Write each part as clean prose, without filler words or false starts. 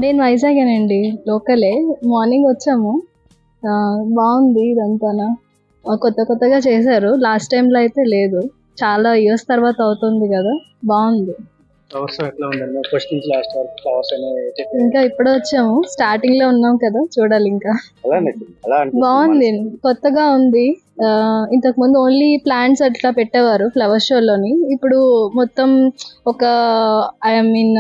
నేను వైజాగేనండి. లోకలే. మార్నింగ్ వచ్చాము. బావుంది ఇదంతాన. కొత్తగా చేశారు. లాస్ట్ టైమ్‌లో అయితే లేదు. చాలా ఇయర్స్ తర్వాత అవుతుంది గదా! బావుంది. ఫ్లవర్స్ ఎట్లా ఉందండి? ఫస్ట్ నుంచి లాస్ట్ వరకు ఫ్లవర్స్ అనేవి ఇంకా ఇప్పుడే వచ్చాము. స్టార్టింగ్‌లో ఉన్నాం కదా! చూడాలింకా. ఎలా నచ్చింది? ఎలా బావుంది. అనిపిస్తుంది? కొత్తగా ఉంది. ఇంతకుముందు ఓన్లీ ప్లాంట్స్ అట్లా పెట్టేవారు ఫ్లవర్ షోలోని. ఇప్పుడు మొత్తం ఒక ఐ మీన్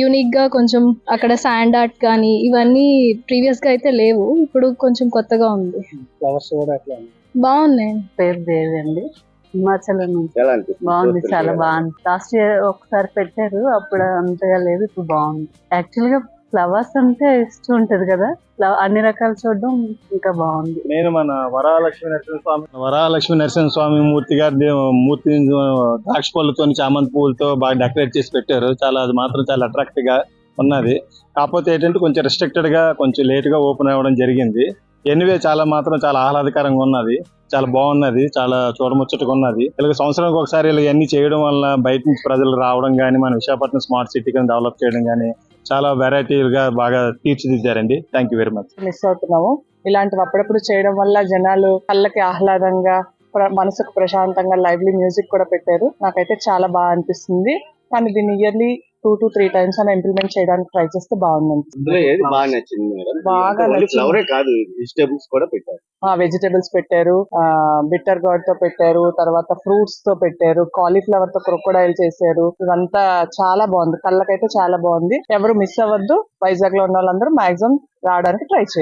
యూనిక్‌గా కొంచెం అక్కడ శాండ్ ఆర్ట్ కానీ ఇవన్నీ ప్రీవియస్‌గా అయితే లేవు. ఇప్పుడు కొంచెం కొత్తగా ఉంది. ఫ్లవర్స్ కూడా ఎట్లా ఉంది? బావున్నాయి. పేరు దేవి అండి. హిమాచలం నుంచి. ఎలా అనిపిస్తుంది? బాగుంది, చూస్తుంటే చాలా ఎలా బాగుంది. లాస్ట్ ఇయర్ ఒకసారి పెట్టారు, అప్పుడు అంతగా లేదు, ఇప్పుడు బాగుంది. యాక్చువల్ గా ఫ్లవర్స్ అంటే ఇష్టం ఉంటది కదా, అన్ని రకాలు చూడడం ఇంకా బాగుంది. నేను మన వరలక్ష్మి నరసింహస్వామి మూర్తి గారి మూర్తిని ద్రాక్ష పళ్ళతో చామంతి పువ్వులతో బాగా డెకరేట్ చేసి పెట్టారు. చాలా అది మాత్రం చాలా అట్రాక్టివ్ గా ఉన్నది. కాకపోతే ఏంటంటే కొంచెం రెస్ట్రిక్టెడ్ గా కొంచెం లేట్ గా ఓపెన్ అవ్వడం జరిగింది. ఎనివే చాలా ఆహ్లాదకరంగా ఉన్నది. చాలా బాగున్నది. చాలా చూడముచ్చటగా ఉన్నది. ఇలాగ సంవత్సరానికి ఒకసారి ఇలా అన్ని చేయడం వల్ల బయట నుంచి ప్రజలు రావడం గానీ, మన విశాఖపట్నం స్మార్ట్ సిటీ కింద డెవలప్ చేయడం గానీ చాలా వెరైటీలుగా బాగా తీర్చిదిద్దారండి. Thank you very much. Miss అవుతున్నాము. ఇలాంటివి అప్పుడప్పుడు చేయడం వల్ల జనాలు కళ్ళకి ఆహ్లాదంగా, మనసుకు ప్రశాంతంగా లైవ్లీ మ్యూజిక్ కూడా పెట్టారు. నాకైతే చాలా బాగా అనిపిస్తుంది. కానీ దీన్ని ఇయర్లీ 2 to 3 times అని ఇంప్లిమెంట్ చేయడానికి ట్రై చేస్తే బాగుంది. ఇందులో ఏది బాగా నచ్చింది మేడం? బాగా ఓన్లీ నచ్చింది. ఫ్లవరే కాదు, వెజిటేబుల్స్ కూడా పెట్టారు. వెజిటేబుల్స్ పెట్టారు, బిట్టర్ గార్డ్ తో పెట్టారు, తర్వాత ఫ్రూట్స్ తో పెట్టారు, కాలీఫ్లవర్ తో క్రొకోడైల్ చేశారు. ఇదంతా చాలా బాగుంది. కళ్ళకైతే చాలా బాగుంది. ఎవరు మిస్ అవ్వద్దు. వైజాగ్ లో ఉన్న వాళ్ళందరూ మాక్సిమం రావడానికి ట్రై చేయండి.